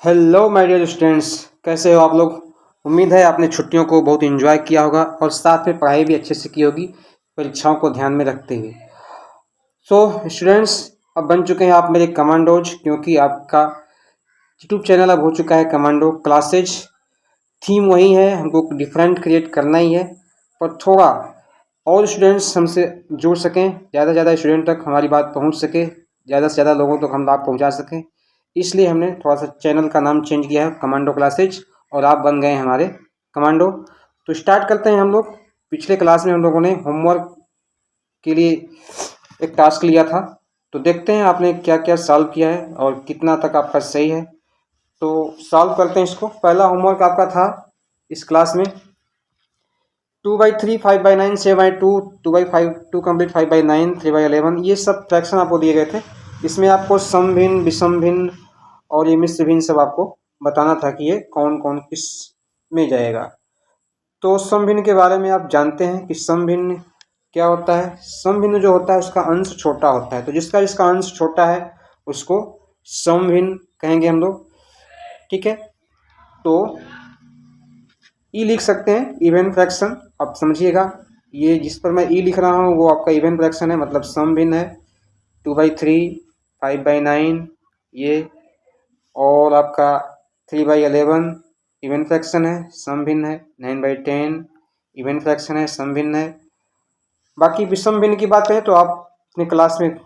Hello my dear students, कैसे हो आप लोग। उम्मीद है आपने छुट्टियों को बहुत एंजॉय किया होगा और साथ में पढ़ाई भी अच्छे से की होगी परीक्षाओं को ध्यान में रखते हुए। सो स्टूडेंट्स, अब बन चुके हैं आप मेरे कमांडोज, क्योंकि आपका यूट्यूब चैनल अब हो चुका है कमांडो क्लासेज। थीम वही है, हमको डिफरेंट क्रिएट करना ही है, पर थोड़ा और स्टूडेंट्स हमसे जुड़ सकें, ज़्यादा से ज़्यादा स्टूडेंट तक हमारी बात पहुंच सके, ज़्यादा से ज़्यादा लोगों तक हम लाभ पहुंचा सकें। इसलिए हमने थोड़ा सा चैनल का नाम चेंज किया है कमांडो क्लासेज, और आप बन गए हमारे कमांडो। तो स्टार्ट करते हैं हम लोग। पिछले क्लास में हम लोगों ने होमवर्क के लिए एक टास्क लिया था, तो देखते हैं आपने क्या क्या सॉल्व किया है और कितना तक आपका सही है। तो सॉल्व करते हैं इसको। पहला होमवर्क आपका था इस क्लास में 2/3, 5/9, 7/2, 2/5, 2 कंप्लीट, 5/9, 3/11, ये सब फ्रैक्शन आपको दिए गए थे। इसमें आपको सम भिन्न, विषम भिन्न और ये मिश्र भिन्न सब आपको बताना था कि ये कौन कौन किस में जाएगा। तो सम भिन्न के बारे में आप जानते हैं कि सम भिन्न क्या होता है। सम भिन्न जो होता है उसका अंश छोटा होता है, तो जिसका जिसका अंश छोटा है उसको सम भिन्न कहेंगे हम लोग। ठीक है, तो ई लिख सकते हैं इवन फ्रैक्शन। अब समझिएगा, ये जिस पर मैं ई लिख रहा हूँ वो आपका इवन फ्रैक्शन है, मतलब सम भिन्न है। 2/3, 5/9 ये, और आपका 3/11 इवन फ्रैक्शन है, सम भिन्न है। 9/10 इवन फ्रैक्शन है, सम भिन्न है। बाकी विषम भिन्न की बात करें तो आप अपने क्लास में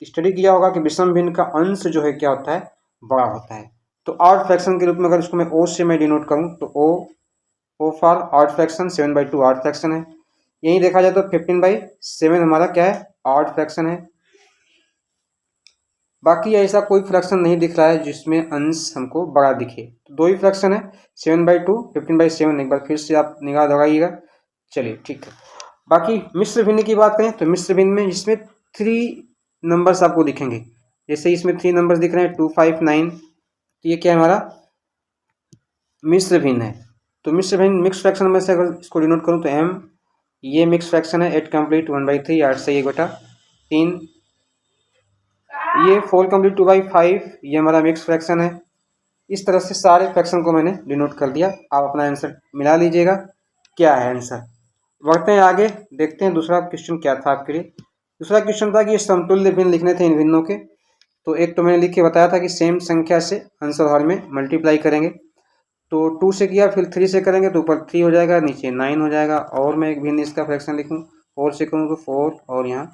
स्टडी किया होगा कि विषम भिन्न का अंश जो है क्या होता है, बड़ा होता है। तो ऑड फ्रैक्शन के रूप में अगर इसको मैं ओ से मैं डिनोट करूँ तो O for odd fraction, 7/2 odd fraction है। यही देखा जाए तो 15/7 हमारा क्या है, ऑड फ्रैक्शन है। बाकी ऐसा कोई फ्रैक्शन नहीं दिख रहा है जिसमें अंश हमको बड़ा दिखे। तो दो ही फ्रैक्शन है, 7/2, 15/7। एक बार फिर से आप निगाह दौड़ाइएगा। चलिए ठीक है। बाकी मिश्र भिन्न की बात करें तो मिश्र भिन्न में इसमें 3 नंबर्स आपको दिखेंगे। जैसे इसमें 3 नंबर्स दिख रहे हैं, 2, 5, 9, तो ये क्या है, हमारा मिश्र भिन्न है। तो मिश्र भिन्न मिक्स फ्रैक्शन में से अगर इसको डिनोट करूँ तो एम, ये मिक्स फ्रैक्शन है। 8 कंप्लीट, 1/3, 8 से 1 बटा 3। ये 4 कंप्लीट, 2/5, ये हमारा मिक्स फ्रैक्शन है। इस तरह से सारे फ्रैक्शन को मैंने डिनोट कर दिया। आप अपना आंसर मिला लीजिएगा, क्या है आंसर। बढ़ते हैं आगे, देखते हैं दूसरा क्वेश्चन क्या था आपके लिए। दूसरा क्वेश्चन था कि ये समतुल्य भिन्न लिखने थे इन भिन्नों के। तो एक तो मैंने लिख के बताया था कि सेम संख्या से आंसर हॉल में मल्टीप्लाई करेंगे। तो 2 से किया, फिर 3 से करेंगे तो ऊपर 3 हो जाएगा, नीचे 9 हो जाएगा। और मैं एक भिन्न इसका फ्रैक्शन लिखूँ, 4 से करूँ तो 4 और यहाँ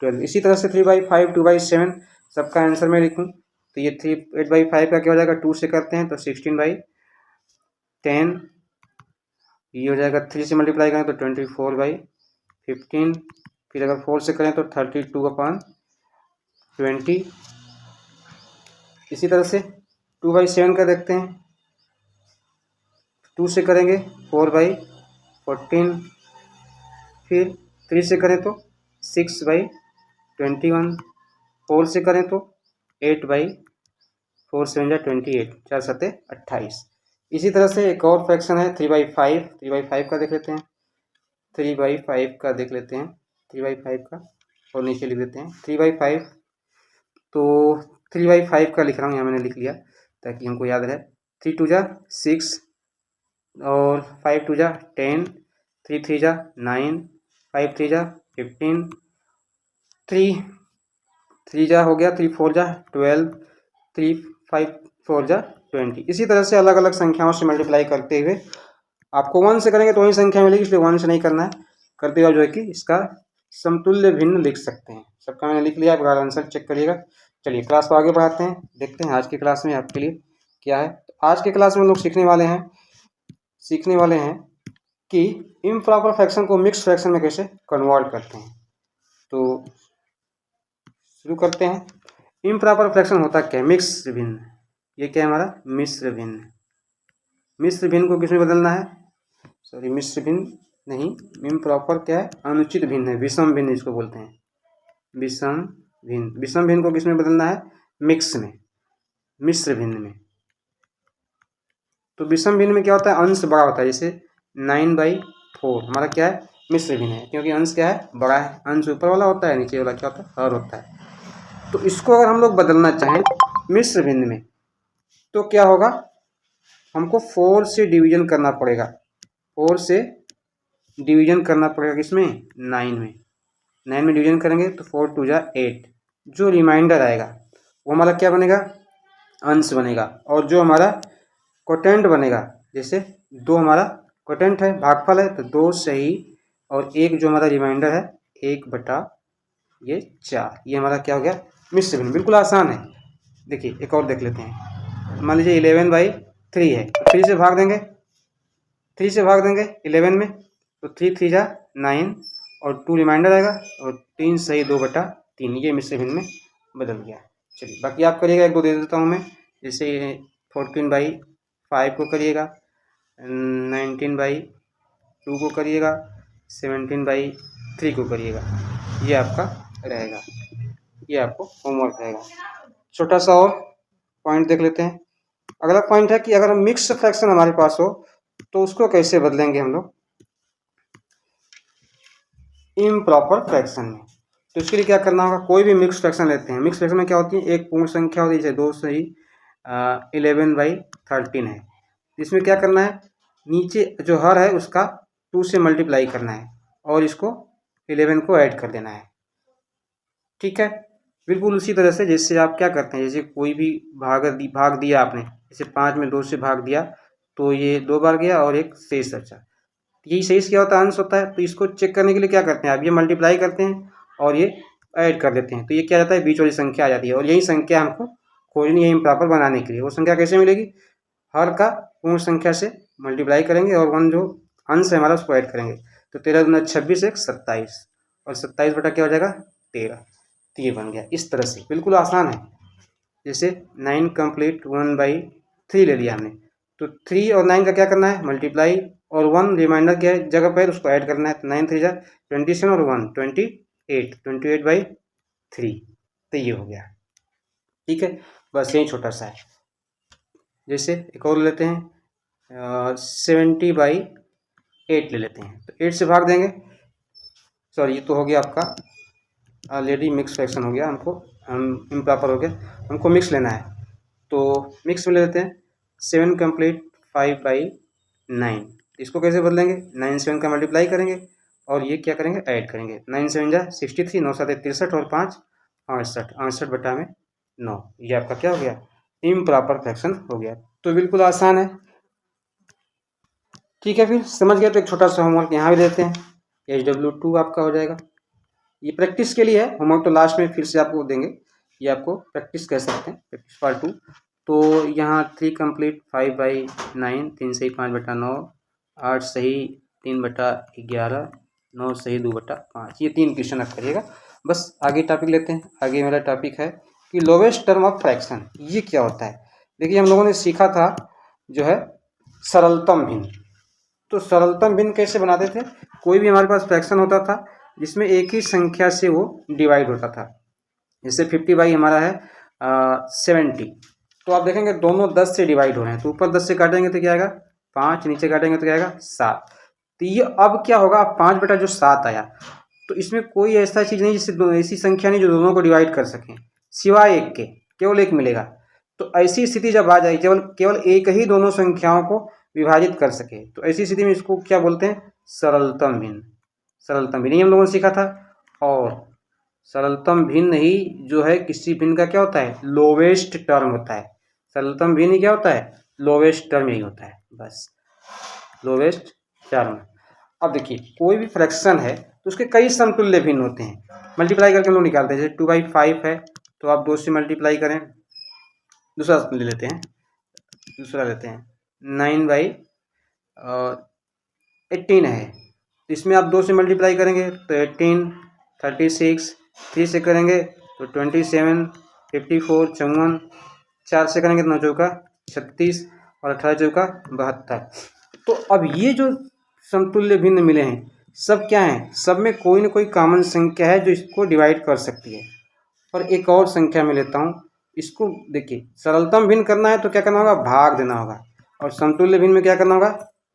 12। इसी तरह से 3/5, 2/7 सबका आंसर मैं लिखूँ तो ये 8/5 का क्या हो जाएगा, 2 से करते हैं तो 16/10। ये हो जाएगा, 3 से मल्टीप्लाई करें तो 24/15। फिर अगर 4 से करें तो 32/20। इसी तरह से 2/7 का देखते हैं, 2 से करेंगे 4/14। फिर 3 से करें तो 6/21। 4 से करें तो 8/4, 7/28, 4 7 28। इसी तरह से एक और फ्रैक्शन है 3/5। 3/5 का देख लेते हैं, 3/5 का देख लेते हैं, 3/5 का, और नीचे लिख देते हैं 3/5। तो 3/5 का लिख रहा हूँ, यहाँ मैंने लिख लिया ताकि हमको याद रहे। 3 2 जा 6 और 5 2 जा 10, 3 3 जा 9, 5 3 जा 15, 3 3 जा हो गया, 3 4 जा 12, 3 5 4 जा 20। इसी तरह से अलग अलग संख्याओं से मल्टीप्लाई करते हुए आपको 1 से करेंगे तो वही संख्या मिलेगी, इसलिए 1 से नहीं करना है। करते हुए जो है कि इसका समतुल्य भिन्न लिख सकते हैं। सबका मैंने लिख लिया, आप आंसर चेक करिएगा। चलिए क्लास को आगे बढ़ाते हैं, देखते हैं आज की क्लास में आपके लिए क्या है। तो आज की क्लास में लोग सीखने वाले हैं कि इम्प्रॉपर फ्रैक्शन को मिक्स फ्रैक्शन में कैसे कन्वर्ट करते हैं। तो शुरू करते हैं। इम्प्रॉपर फ्रैक्शन होता क्या है, मिश्र भिन्न। ये क्या है, हमारा मिश्र भिन्न। मिश्र भिन्न को किस में बदलना है, सॉरी मिश्र भिन्न नहीं, इम्प्रॉपर क्या है, अनुचित भिन्न है, विषम भिन्न इसको बोलते हैं, विषम भिन्न। विषम भिन्न को किस में बदलना है, मिक्स में, मिश्र भिन्न में। तो विषम भिन्न में क्या होता है, अंश बड़ा होता है। जैसे 9/4 हमारा क्या है, मिश्र भिन्न है, क्योंकि अंश क्या है, बड़ा है। अंश ऊपर वाला होता है, नीचे वाला क्या होता है, हर होता है। तो इसको अगर हम लोग बदलना चाहें मिश्र भिन्न में, तो क्या होगा, हमको 4 से डिवीजन करना पड़ेगा, 4 से डिवीजन करना पड़ेगा किसमें, 9 में। 9 में डिवीजन करेंगे तो 4 2 जा 8, जो रिमाइंडर आएगा वो हमारा क्या बनेगा, अंश बनेगा। और जो हमारा क्वोटेंट बनेगा, जैसे 2 हमारा क्वोटेंट है, भागफल है, तो 2 सही और 1 जो हमारा रिमाइंडर है 1/4, ये हमारा क्या हो गया, मिश्र भिन्न। बिल्कुल आसान है। देखिए एक और देख लेते हैं। मान लीजिए 11/3 है, तो 3 से भाग देंगे, 3 से भाग देंगे 11 में, तो 3 3 जा 9 और 2 रिमाइंडर आएगा और 3 सही 2/3, ये मिश्र भिन्न में बदल गया। चलिए बाकी आप करिएगा, 1 2 दे देता हूँ मैं। जैसे 14/5 को करिएगा, 19/2 को करिएगा, 17/3 को करिएगा, ये आपका रहेगा, ये आपको होमवर्क रहेगा। छोटा सा और पॉइंट देख लेते हैं। अगला पॉइंट है कि अगर मिक्स फ्रैक्शन हमारे पास हो तो उसको कैसे बदलेंगे हम लोग इम्प्रॉपर फ्रैक्शन में। तो इसके लिए क्या करना होगा, कोई भी मिक्स फ्रैक्शन लेते हैं। मिक्स फ्रैक्शन में क्या होती है, एक पूर्ण संख्या होती है, जैसे 2 सही 11/13 है। इसमें क्या करना है, नीचे जो हर है उसका 2 से मल्टीप्लाई करना है और इसको 11 को ऐड कर देना है। ठीक है, बिल्कुल उसी तरह से जैसे आप क्या करते हैं, जैसे कोई भी भाग दिया आपने, जैसे 5 में 2 से भाग दिया तो ये 2 बार गया और एक शेष बचा। यही शेष क्या होता है, अंश होता है। तो इसको चेक करने के लिए क्या करते हैं, आप ये मल्टीप्लाई करते हैं और ये ऐड कर देते हैं, तो ये क्या जाता है, बीच वाली संख्या आ जाती है। और यही संख्या हमको खोजनी है इम्प्रॉपर बनाने के लिए। वो संख्या कैसे मिलेगी, हर का पूर्ण संख्या से मल्टीप्लाई करेंगे और 1 जो अंश है हमारा उसको ऐड करेंगे। तो 13 दूना 26, 1 27 और 27 बटा क्या हो जाएगा 13, तो ये बन गया। इस तरह से बिल्कुल आसान है। जैसे 9 कंप्लीट 1/3 ले लिया हमने, तो 3 और 9 का क्या करना है, मल्टीप्लाई, और 1 रिमाइंडर क्या है जगह पर उसको ऐड करना है। तो 9 3 जा 27 और 1 28/3, तो ये हो गया। ठीक है, बस यही छोटा सा है। जैसे एक और लेते हैं 70/8 ले लेते हैं, तो 8 से भाग देंगे। सॉरी, ये तो हो गया आपका ऑलरेडी मिक्स फ्रैक्शन हो गया, हमको इम्प्रॉपर हो गया, हमको मिक्स लेना है। तो मिक्स में ले लेते हैं 7 कंप्लीट 5/9। इसको कैसे बदलेंगे, 9 7 का मल्टीप्लाई करेंगे और ये क्या करेंगे, ऐड करेंगे। 9 7 जा 63, 9 7 63 और 5 68, 68/9, ये आपका क्या हो गया, इम्प्रॉपर फ्रैक्शन हो गया। तो बिल्कुल आसान है। ठीक है, फिर समझ गया तो एक छोटा सा होमवर्क यहाँ भी देते हैं, HW2 आपका हो जाएगा। ये प्रैक्टिस के लिए है, होमवर्क तो लास्ट में फिर से आपको देंगे, ये आपको प्रैक्टिस कह सकते हैं, प्रैक्टिस पार्ट 2। तो यहाँ 3 कंप्लीट 5/9, 3 सही 5/9, 8 सही 3/11, 9 सही 2/5, ये 3 क्वेश्चन आप करिएगा। बस आगे टॉपिक लेते हैं। आगे मेरा टॉपिक है कि लोवेस्ट टर्म ऑफ फ्रैक्शन, ये क्या होता है। देखिए हम लोगों ने सीखा था जो है सरलतम भिन्न। तो सरलतम भिन्न कैसे बनाते थे, कोई भी हमारे पास फ्रैक्शन होता था जिसमें एक ही संख्या से वो डिवाइड होता था। जैसे 50 हमारा है 70, तो आप देखेंगे दोनों 10 से डिवाइड हो रहे हैं, तो ऊपर 10 से काटेंगे तो क्या आएगा 5, नीचे काटेंगे तो क्या आएगा 7। तो ये अब क्या होगा, 5/7 आया। तो इसमें कोई ऐसा चीज़ नहीं जिससे ऐसी संख्या नहीं जो दोनों को डिवाइड कर सकें, सिवाय एक के, केवल एक मिलेगा। तो ऐसी स्थिति जब आ जाए केवल एक ही दोनों संख्याओं को विभाजित कर सके, तो ऐसी स्थिति में इसको क्या बोलते हैं, सरलतम भिन्न। सरलतम भिन्न ही हम लोगों ने सीखा था। और सरलतम भिन्न ही जो है किसी भिन्न का क्या होता है, लोवेस्ट टर्म होता है। सरलतम भिन्न ही क्या होता है, लोवेस्ट टर्म यही होता है, बस लोवेस्ट टर्म। अब देखिए कोई भी फ्रैक्शन है तो उसके कई समतुल्य भिन्न होते हैं, मल्टीप्लाई करके हम लोग निकालते हैं। जैसे 2/5 है तो आप 2 से मल्टीप्लाई करें। दूसरा ले लेते हैं, 9/18 है, तो इसमें आप 2 से मल्टीप्लाई करेंगे तो 18, 36, 3 से करेंगे तो 27, 54, 54, 4 से करेंगे तो 9 चौका 36 और 18 चौका 72। तो अब ये जो समतुल्य भिन्न मिले हैं सब क्या हैं, सब में कोई ना कोई कॉमन संख्या है जो इसको डिवाइड कर सकती है। और एक और संख्या मैं लेता हूँ, इसको देखिए सरलतम भिन्न करना है तो क्या करना होगा, भाग देना होगा, और समतुल्य भिन्न में क्या करना होगा,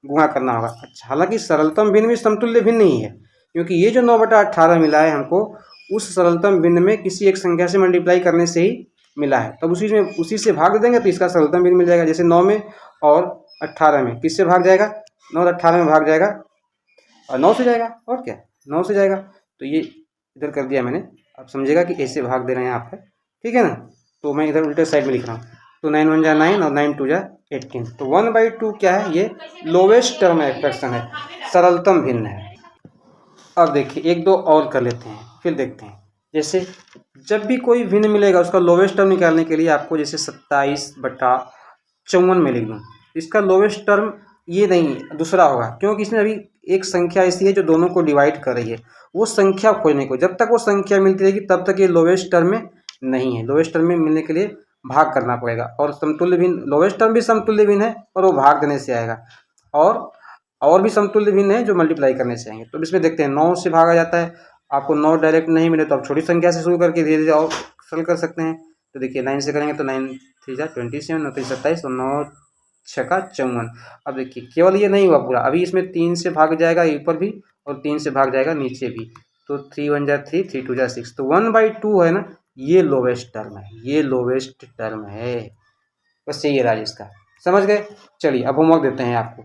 गुणा करना होगा। अच्छा, हालांकि सरलतम भिन्न में समतुल्य भिन्न नहीं है, क्योंकि ये जो 9/18 मिला है हमको उस सरलतम भिन्न में किसी एक संख्या से मल्टीप्लाई करने से ही मिला है, तब उसी से भाग देंगे तो इसका सरलतम भिन्न मिल जाएगा। जैसे 9 में और 18 में किससे भाग जाएगा, 9 और 18 में भाग जाएगा और 9 से जाएगा, और क्या 9 से जाएगा। तो ये इधर कर दिया मैंने, आप समझेगा कि ऐसे भाग दे रहे हैं आपका, ठीक है ना। तो मैं इधर उल्टे साइड में लिख रहा हूँ, तो 9 1 जा 9 और 9 2 जा 18। तो 1/2 क्या है, ये लोवेस्ट टर्म फ्रैक्शन है, सरलतम भिन्न है। अब देखिए एक दो और कर लेते हैं, फिर देखते हैं। जैसे जब भी कोई भिन्न मिलेगा उसका लोवेस्ट टर्म निकालने के लिए आपको जैसे 27/54 में लिख दूँ, इसका लोवेस्ट टर्म ये नहीं दूसरा होगा, क्योंकि इसमें अभी एक संख्या ऐसी है जो दोनों को डिवाइड कर रही है, वो संख्या खोजने को, जब तक वो संख्या मिलती रहेगी तब तक ये लोवेस्ट टर्म में नहीं है। लोवेस्ट टर्म में मिलने के लिए भाग करना पड़ेगा, और समतुल्य भिन्न, लोवेस्ट टर्म भी समतुल्य भिन्न है और वो भाग देने से आएगा, और भी समतुल्य भिन्न है जो मल्टीप्लाई करने से आएंगे। तो इसमें देखते हैं 9 से भागा जाता है, आपको 9 डायरेक्ट नहीं मिले तो आप छोटी संख्या से शुरू करके धीरे धीरे और सरल कर सकते हैं। तो देखिए 9 से करेंगे तो 9 3 जा 27, 9 3 27 और 9 6 का 54। अब देखिए केवल ये नहीं हुआ पूरा, अभी इसमें 3 से भाग जाएगा ऊपर भी और 3 से भाग जाएगा नीचे भी, तो 3 1 जा 3, 3 2 जा 6। तो 1/2 है ना, ये लोवेस्ट टर्म है, ये लोवेस्ट टर्म है। बस यही है राज इसका, समझ गए। चलिए अब होमवर्क देते हैं आपको।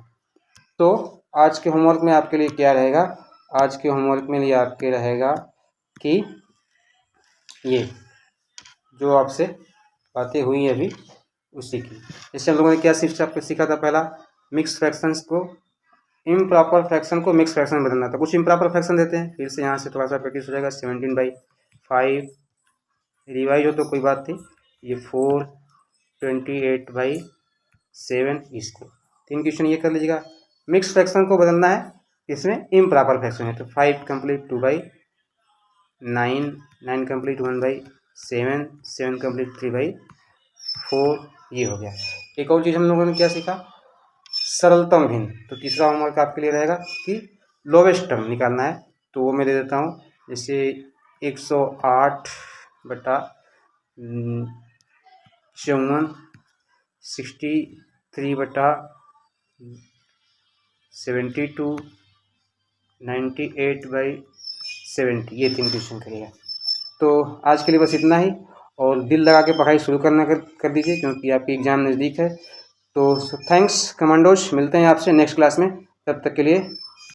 तो आज के होमवर्क में आपके लिए क्या रहेगा, आज के होमवर्क में लिए आपके रहेगा कि ये जो आपसे बातें हुई अभी उसी की, जैसे हम लोगों ने क्या सीखा था, पहला मिक्स फ्रैक्शंस को, इम्प्रॉपर फ्रैक्शन को मिक्स फ्रैक्शन में बदलना था। कुछ इम्प्रॉपर फ्रैक्शन देते हैं, फिर से यहाँ से थोड़ा सा प्रैक्टिस हो जाएगा। 17/5 रिवाइज हो तो कोई बात थी, ये 4 28/7, इसको 3 क्वेश्चन ये कर लीजिएगा। मिक्स फ्रैक्शन को बदलना है, इसमें इम्प्रॉपर फ्रैक्शन है, तो 5 कंप्लीट 2/9, 9 कंप्लीट 1/7, 7 कंप्लीट 3/4, ये हो गया। एक और चीज़ हम लोगों ने क्या सीखा, सरलतम भिन्न। तो तीसरा होमवर्क आपके लिए रहेगा कि लोवेस्ट टर्म निकालना है, तो वो मैं दे देता हूँ। जैसे 108/54, 63/72, 98/70, ये 3 क्वेश्चन करिएगा। तो आज के लिए बस इतना ही, और दिल लगा के पढ़ाई शुरू कर दीजिए, क्योंकि आपकी एग्ज़ाम नज़दीक है। तो थैंक्स कमांडोज, मिलते हैं आपसे नेक्स्ट क्लास में, तब तक के लिए